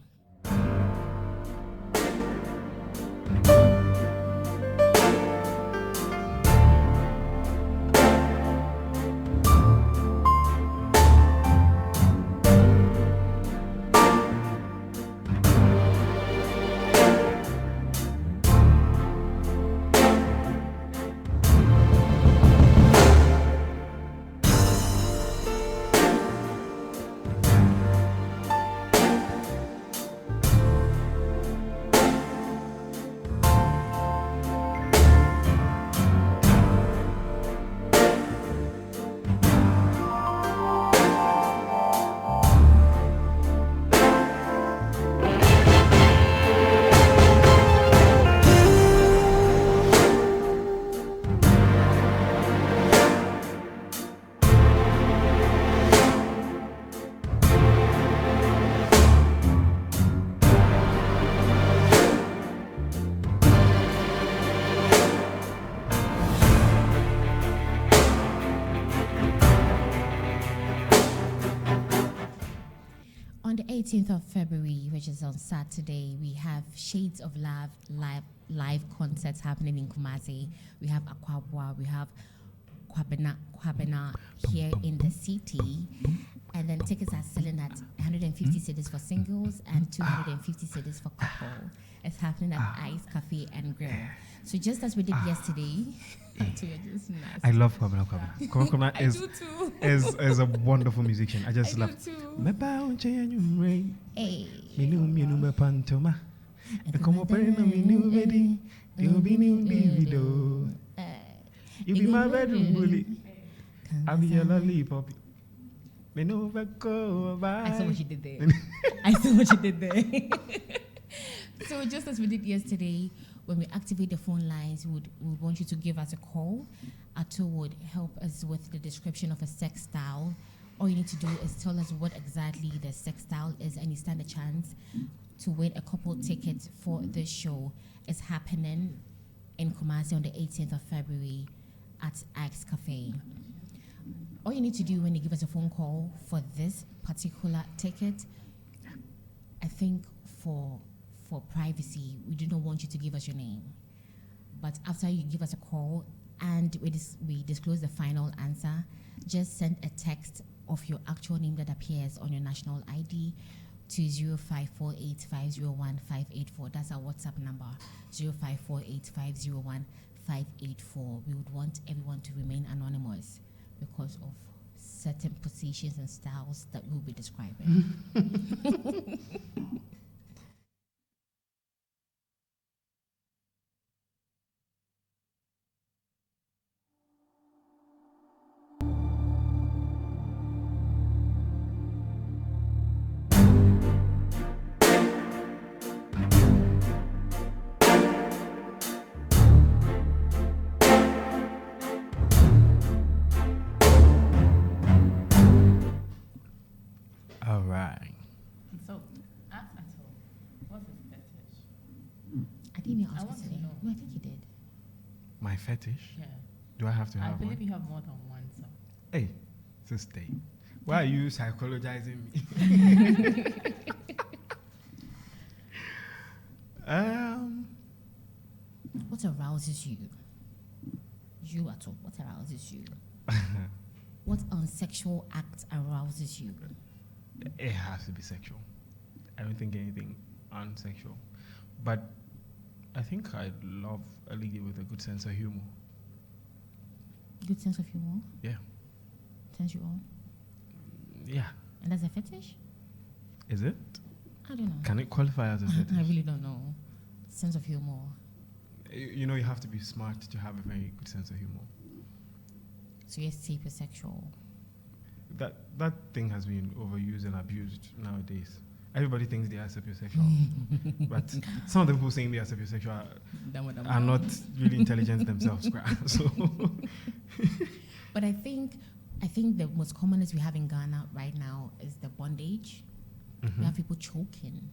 On the 18th of February, which is on Saturday, we have Shades of Love live concerts happening in Kumasi. We have Akwabwa, we have Kwabena here in the city. And then tickets are selling at 150 cedis for singles and 250 cedis for couple. It's happening at Ice Cafe and Grill. So just as we did yesterday, just nice. I love Kwabena. Kwabena I do too. is a wonderful musician. I just I love. do too. Hey. You be my bedroom bully. I'll be your lollipop. I saw what you did there. I saw what you did there. So just as we did yesterday, when we activate the phone lines, we would want you to give us a call. Ato would help us with the description of a sex style. All you need to do is tell us what exactly the sex style is, and you stand a chance to win a couple tickets for the show. It's happening in Kumasi on the 18th of February at Ice Cafe. All you need to do when you give us a phone call for this particular ticket, I think for privacy, we do not want you to give us your name. But after you give us a call and we disclose the final answer, just send a text of your actual name that appears on your national ID to 0548501584. That's our WhatsApp number, 0548501584. We would want everyone to remain anonymous because of certain positions and styles that we'll be describing. didn't even I ask you want to today. know. No, I think you did. My fetish? Yeah. Do I have to I have believe one? you have more than one, so. Hey, sister. Why are you psychologizing me? What arouses you? You at all? What arouses you? What unsexual act arouses you? It has to be sexual. I don't think anything unsexual. But I think I love a lady with a good sense of humor. Good sense of humor? Yeah. Turns you on? Yeah. And that's a fetish? Is it? I don't know. Can it qualify as a fetish? I really don't know. Sense of humor. You know, you have to be smart to have a very good sense of humor. So you're sapiosexual. That thing has been overused and abused nowadays. Everybody thinks they are sapiosexual, but some of the people saying they are sapiosexual are not really intelligent themselves. So, but I think the most commonest we have in Ghana right now is the bondage. Mhm. We have people choking.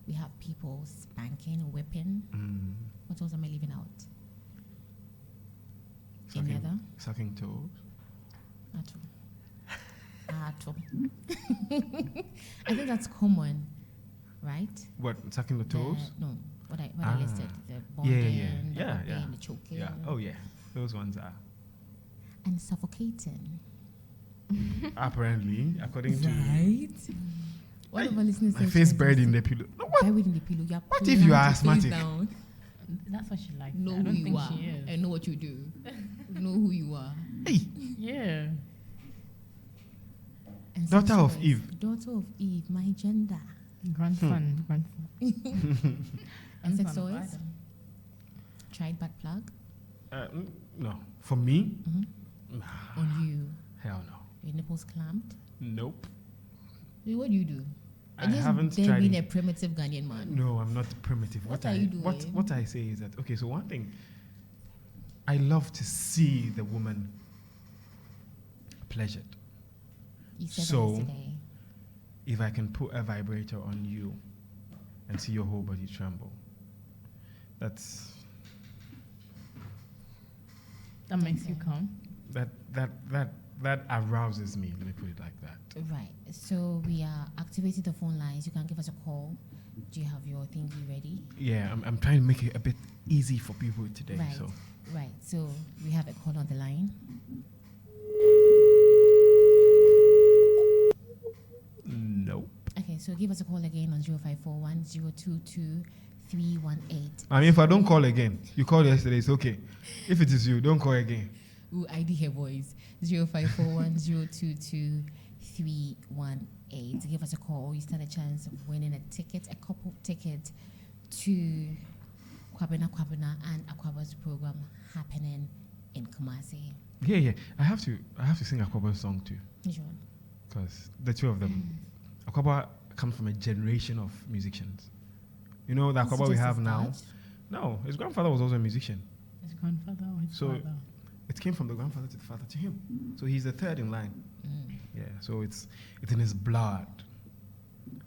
We have people spanking, whipping. What else am I leaving out? Any other? Sucking toes. At all. I think that's common, right? What, sucking the toes? No, what I listed. The Yeah, bonding, yeah, the yeah, whipping, yeah. the choking. Yeah. Oh yeah, those ones are And suffocating. apparently, according to Right? What of our listeners my face buried in the pillow. No, what? Buried in the pillow. You're What if you are planting face asthmatic? down. That's what she likes. Know I who don't you think are. she is. And know what you do. Know who you are. Hey, Yeah. And Daughter of sex Eve. toys. Daughter of Eve. My gender. Grandson. And sex Grandson of toys. Adam. Tried butt plug. no, for me, On you. hell no. Your nipples clamped. Nope. What do you do? I Just haven't there tried being it. a primitive Ghanaian man. No, I'm not primitive. What are you doing? What I say is that, okay, so one thing, I love to see the woman pleasured. You said So- that yesterday. If I can put a vibrator on you and see your whole body tremble, That makes you Okay. come. that arouses me. Let me put it like that. Right. So we are activating the phone lines. You can give us a call. Do you have your thingy ready? Yeah, I'm trying to make it a bit easy for people today. Right. So Right. So we have a call on the line. nope. Okay. So give us a call again on 0541 022 318. I mean, if I don't call again, you called yesterday, it's okay. If it is you, don't call again. Ooh, ID her voice. 0541 022 318. Give us a call. You stand a chance of winning a couple ticket to Kwabena and Akwaba's program happening in Kumasi. Yeah. I have to sing Akwaba's song too, Which one? because the two of them, Akwaba comes from a generation of musicians. You know the Is it Akwaba we just have his now. dad? No, his grandfather was also a musician. His grandfather or his So- father? It came from the grandfather to the father to him. So he's the third in line. Yeah, so it's in his blood.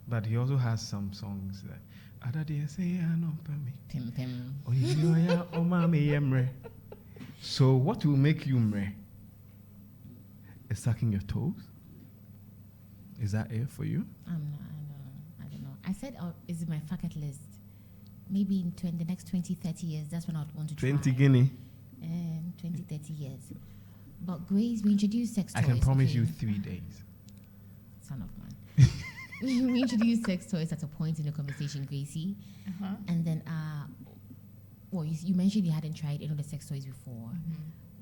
But he also has some songs that Adade say I know me. Pim pim. Oyinoya omame yemre. So what will make you mre? Is sucking your toes? Is that it for you? I don't know. I said is it my bucket list? Maybe in the next 20, 30 years, that's when I'd want to try. 20 guinea. 20, 30 years. But Grace, we introduced sex I toys. can promise okay? you 3 days. Son of man. We introduced sex toys at a point in the conversation, Gracie. Uh-huh. And then, well, you mentioned you hadn't tried any of the sex toys before.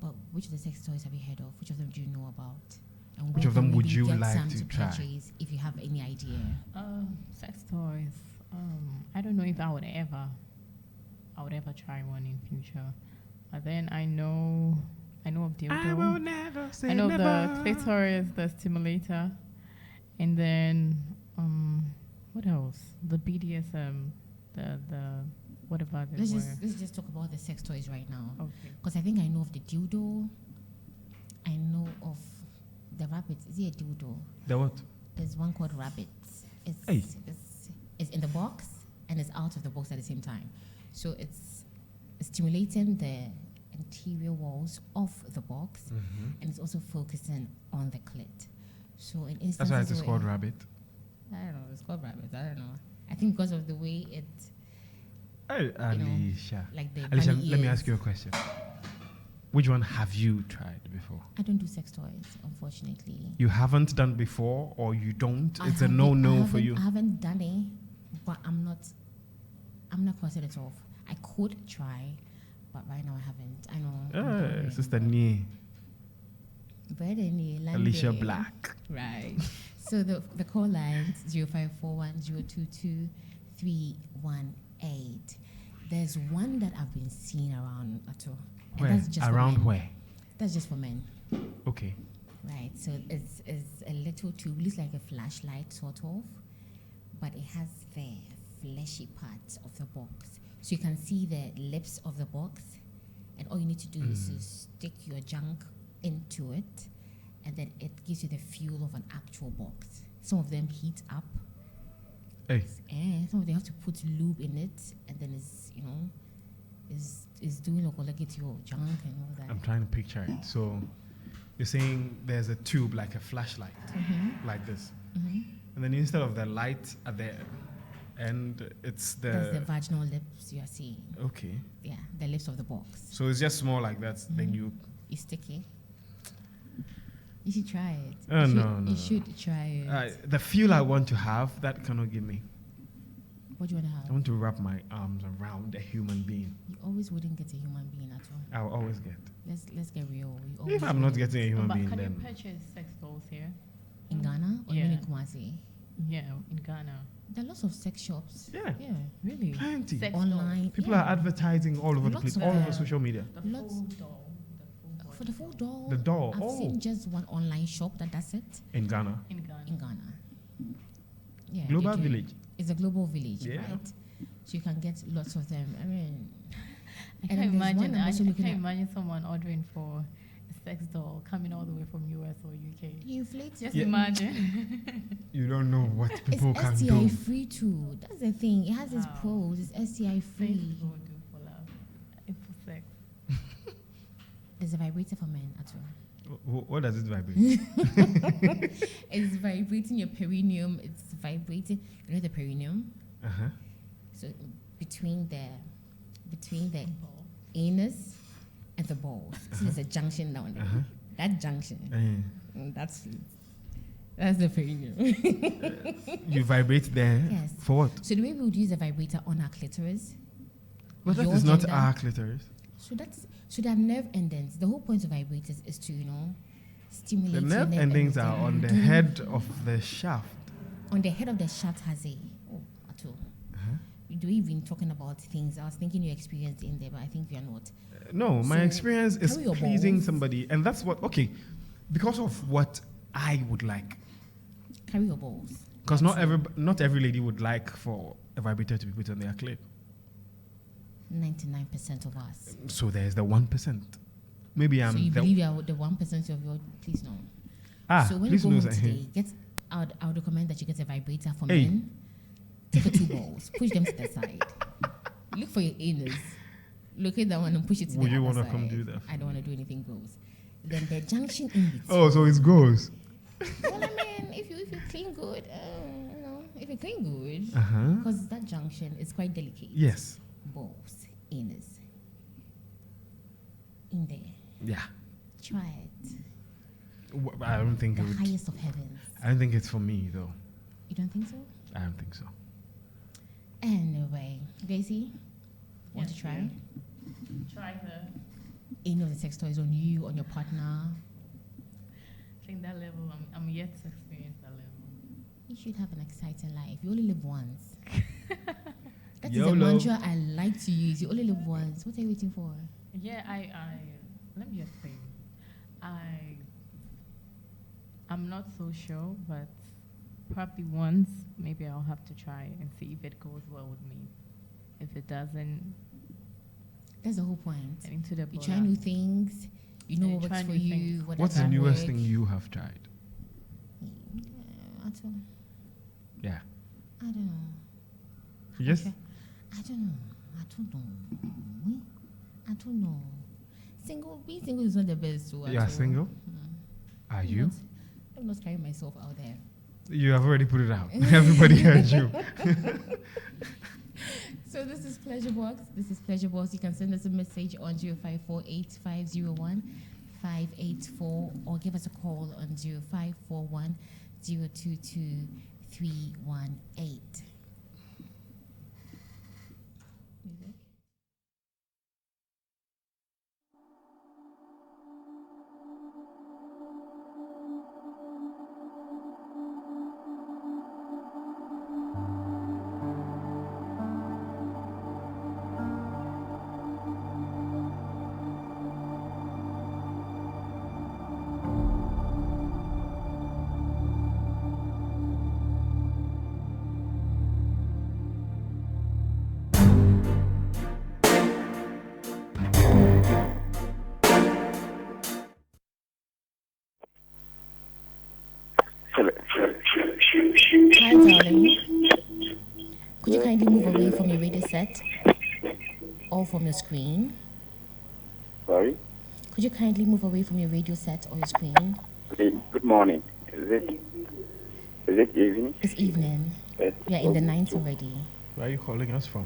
But which of the sex toys have you heard of? Which of them do you know about? And Which where of them can would we you get like some to try? purchase, if you have any idea? Sex toys. I don't know if I would ever try one in future. But then I know of dildo. I will never say I know never. the clitoris, the stimulator, and then what else? The BDSM, the whatever they Let's were. just talk about the sex toys right now. Okay. Because I think I know of the dildo. I know of the rabbits. Is it a dildo? The what? There's one called rabbits. Hey. It's in the box. and it's out of the box at the same time. So it's stimulating the interior walls of the box, and it's also focusing on the clit. So in instances That's why it's where- called rabbit. I don't know. It's called rabbit. I don't know. I think because of the way it, Hey, Alicia. like the Alicia, bunny let me ears. ask you a question. Which one have you tried before? I don't do sex toys, unfortunately. You haven't done before, or you don't? I It's a haven't- no-no I for you. haven't- I haven't done it, but I'm not crossing it off. I could try, but right now I haven't. I know. I'm doing, Sister but- Nie, But anyway, Alicia Lande. Black. Right. So the call lines 0541022318. There's one that I've been seeing around at all. And Where? that's just for Around men. where? That's just for men. Okay. Right. So it's a little tube, looks like a flashlight sort of, but it has the fleshy parts of the box. So you can see the lips of the box, and all you need to do is to stick your junk into it, and then it gives you the feel of an actual box. Some of them heat up, Hey, and some of them have to put lube in it, and then it's is doing like your junk and all that. I'm trying to picture it. So you're saying there's a tube like a flashlight, like this. And then instead of the light at the end, it's That's the the... vaginal lips you are seeing. Okay. Yeah, the lips of the box. So it's just small like that. Then you... It's sticky. You should try it. Oh, you should, no. You should try it. The feel I want to have, that cannot give me. What do you want to have? I want to wrap my arms around a human being. You always wouldn't get a human being at all. I'll always get. Let's get real. You always If I'm not wouldn't. getting a human But being, can you then... purchase sex dolls here? In Ghana or Yeah. even in Kumasi, Yeah, in Ghana. there are lots of sex shops. Yeah. Yeah, really. Plenty. Sex Online. People yeah. are advertising all over the Lots place, of all over them. social media. The Lots- full doll. The full For the full doll. The doll. I've Oh. seen just one online shop that does it In Ghana. in Ghana. in Ghana. Yeah, Global they do. Village. It's a global village, Yeah. right? So you can get lots of them. I mean, I And can't then there's one imagine. I'm I also looking can't at- imagine someone ordering for a sex doll coming all the way from US or UK. you inflate Just Yeah. imagine. You don't know what It's people can STI do. free too. That's the thing. It has its Wow. pros. It's STI Things free. people do for love, for sex. There's a vibrator for men as well. What does it vibrate? It's vibrating your perineum. It's vibrating. You know the perineum. Uh-huh. So between the anus and the balls. So there's a junction down there. Uh-huh. That junction. Eh. That's the perineum. You vibrate there. Yes. For what? So the way we would use a vibrator on our clitoris. But that your is not gender- our clitoris. So there are nerve endings. The whole point of vibrators is to stimulate The your nerve endings are on the Do- head of the shaft. On the head of the shaft has a at all. Uh-huh. Do we even talking about things? I was thinking you experienced in there, but I think you are not. No, my So, experience is carry your pleasing balls. somebody, and that's what. Okay, because of what I would like. Carry your balls. Because not every lady would like for a vibrator to be put on their clit. 99% of us. So there's the 1%. Maybe So I'm you the believe you are the 1% of your. Please no. So when you please go know home that- today, I would recommend that you get a vibrator for Hey. men. Take the two balls, push them to the side. Look for your anus. Locate that one and push it to Would the you other wanna side. come do that? I don't want to do anything gross. Then the junction in between. Oh, so it goes. Well, I mean, if you clean good, if you clean good, Uh huh. because that junction is quite delicate. Yes. Balls, anus, in there. Yeah. Try it. I don't think The it would. highest of heavens. I don't think it's for me though. You don't think so? I don't think so. Anyway, Gracie, want to Yes, try? Try her. Any of the sex toys on you, on your partner? I think that level, I'm yet to experience that level. You should have an exciting life. You only live once. That is a YOLO. mantra I like to use. You only live once. What are you waiting for? Yeah, let me just say, I'm not so sure, but probably once, maybe I'll have to try and see if it goes well with me. If it doesn't, That's the whole point. heading to the You border. try new things. You know Yeah, what works try for new you. things. What What's the doesn't newest work. thing you have tried? At all. Yeah. I don't know. Yes. Okay. I don't know. I don't know. Being single is not the best. So You are single? Are you? I'm not carrying myself out there. You have already put it out. Everybody heard you. So this is Pleasurebox. You can send us a message on 0548-501-584 or give us a call on 0541-022-318. Music. Hi, darling. Could you kindly move away from your radio set or from your screen? Sorry? Could you kindly move away from your radio set or your screen? Good morning. Is it evening? It's evening. Yes. We are in the night already. Where are you calling us from?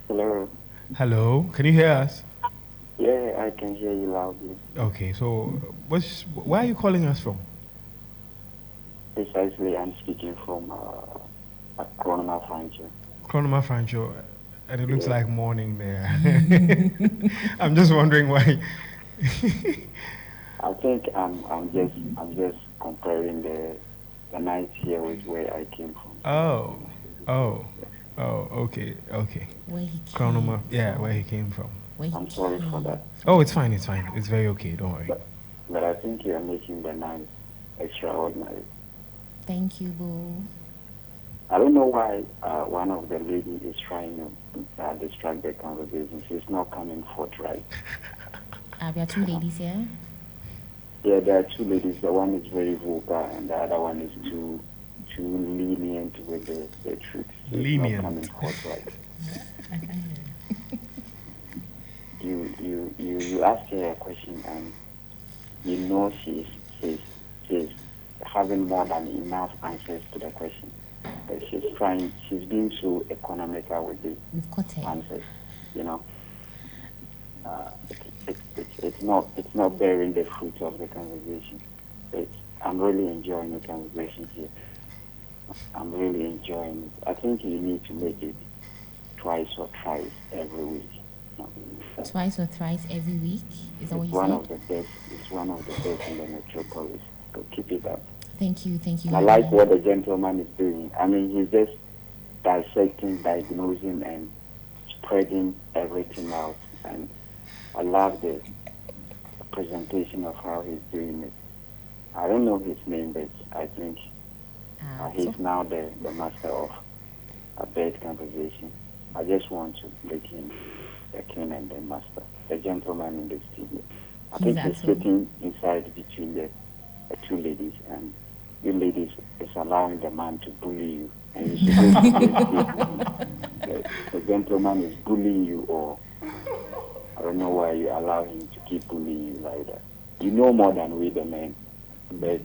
Hello. Hello, can you hear us? Yeah, I can hear you loudly. Okay, so where are you calling us from? Precisely, I'm speaking from Cronoma Francho. Cronoma Francho, and it looks like morning there. I'm just wondering why. I think I'm just comparing the night here with where I came from. Oh, okay. Where he came Cronoma, from. yeah, where he came from. I'm sorry for that. Oh, it's fine. It's very okay, don't worry. But I think you're making the night extraordinary. Thank you, boo. I don't know why one of the ladies is trying to distract the conversation. She's not coming forth right. There are two ladies here. Yeah, there are two ladies. The one is very vocal, and the other one is too lenient with the truth. She's Lenient. not coming forth right. You asked her a question, and you know she's having more than enough answers to the question. But she's being so economical with the answers, you know. It's not bearing the fruit of the conversation. I'm really enjoying the conversation here. I'm really enjoying it. I think you need to make it twice or thrice every week. Twice or thrice every week? Is that what you said? It's one of the best in the metropolis. So keep it up. Thank you. I like what the gentleman is doing. I mean, he's just dissecting, diagnosing, and spreading everything out. And I love the presentation of how he's doing it. I don't know his name, but I think he's now the master of a bad conversation. I just want to make him the king and the master, the gentleman in the studio. I think he's sitting inside between the two ladies, and you ladies is allowing the man to bully you. And you should the gentleman is bullying you, or I don't know why you allow him to keep bullying you like that. You know more than we the men, but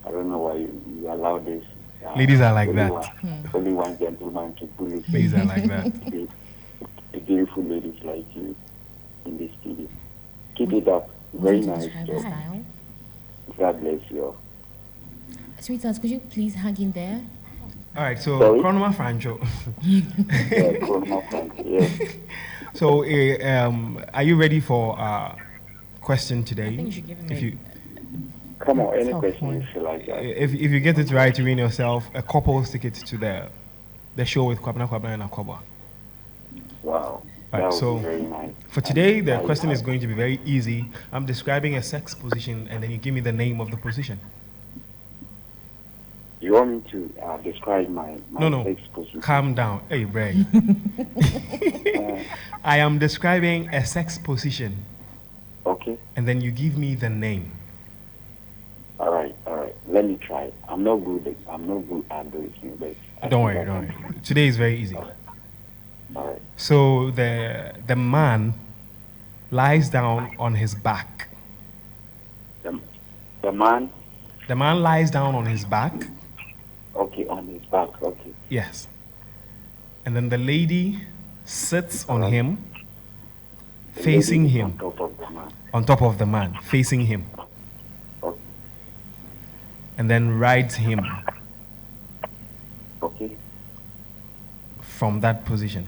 I don't know why you allow this. Ladies are like that. Only one gentleman to bully. Ladies are like that. The beautiful ladies like you in this studio. Keep it up. Very nice job. God bless you all. Sweetheart, could you please hang in there? All right, so Cronoma Francho. Yeah, Cronoma Francho, yes. So, are you ready for question today? I think you should give him Come on, any question you feel like that. If you get it right, you win yourself a couple's ticket to the show with Kwabna and Akoba. Wow. Right, so very nice. For today, the question is going to be very easy. I'm describing a sex position, and then you give me the name of the position. You want me to describe my sex position? Calm down. Hey, Bray. I am describing a sex position. Okay. And then you give me the name. All right. Let let me try. I'm not good at those things, but Don't worry. Today is very easy. All right. So the man lies down on his back. The man. The man lies down on his back. Okay, on his back. Okay. Yes. And then the lady sits on him, facing him. On top of the man. On top of the man, facing him. Okay. And then rides him Okay. from that position.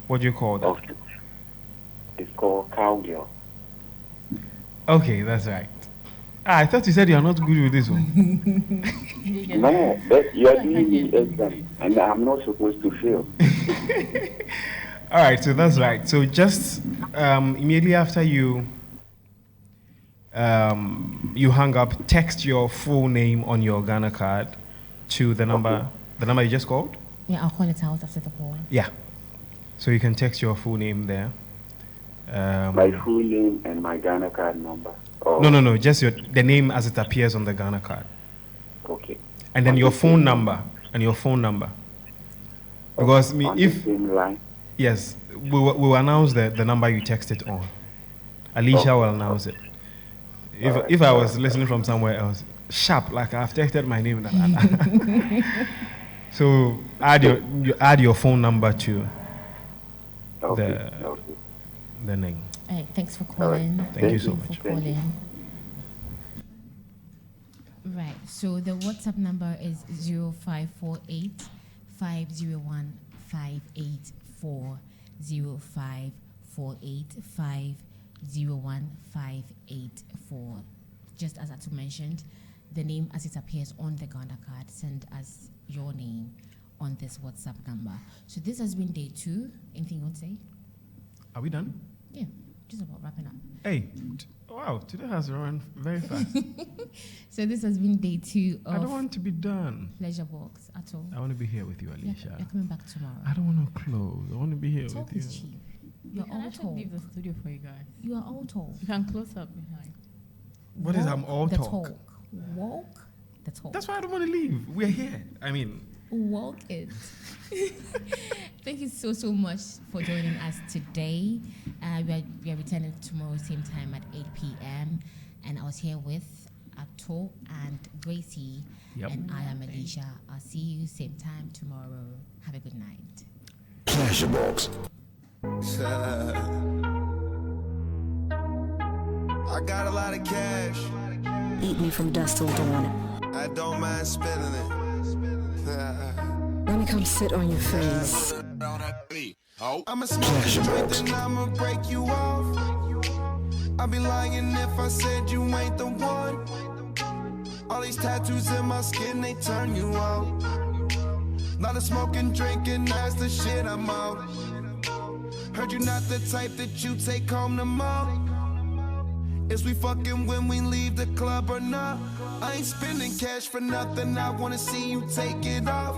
What do you call that? Okay. It's called cowgirl. Okay, that's right. I thought you said you're not good with this one. No, but you are doing the exam, and I'm not supposed to fail. All right, so that's right. So just immediately after you hang up, text your full name on your Ghana card to the number you just called. Yeah, I'll call it out after the call. Yeah. So you can text your full name there. My full name and my Ghana card number. Oh, No. Just the name as it appears on the Ghana card. okay. And then your phone number Because On if the same line. yes, we'll announce the number you texted on. Alicia will announce it. If I was listening from somewhere else, sharp, like I've texted my name. So add your phone number to the name. All right, thanks for calling. Thank you so For much. calling. Right, so the WhatsApp number is 0548 501 584 0548 501 584. Just as Atu mentioned, the name as it appears on the Ghana card, send us your name on this WhatsApp number. So this has been day 2. Anything you want to say? Are we done? Yeah, just about wrapping up. Hey, wow, today has run very fast. So this has been day 2 of I don't want to be done. Pleasure Box at all. I want to be here with you, Alicia. You're coming back tomorrow. I don't want to close. I want to be here Talk with is you. cheap. We You're can all actually tall. leave the studio for you guys. You are all tall. You can close up behind. What is I'm all the talk? Walk the talk. That's why I don't want to leave. We're here. I mean, Walk it. Thank you so much for joining us today. We are returning tomorrow same time at 8 p.m. And I was here with Ato and Gracie. Yep. And I am Alicia. I'll see you same time tomorrow. Have a good night. Pleasurebox. I got a lot of cash. Eat me from dusk till dawn. I don't mind spending it. Let me come sit on your face. I'ma smoke a joint, then I'ma break you off. I'd be lying if I said you ain't the one. All these tattoos in my skin, they turn you on. Lot of smoking, drinking, that's the shit I'm on. Heard you not the type that you take home to mom. Is we fucking when we leave the club or not? I ain't spending cash for nothing, I wanna see you take it off.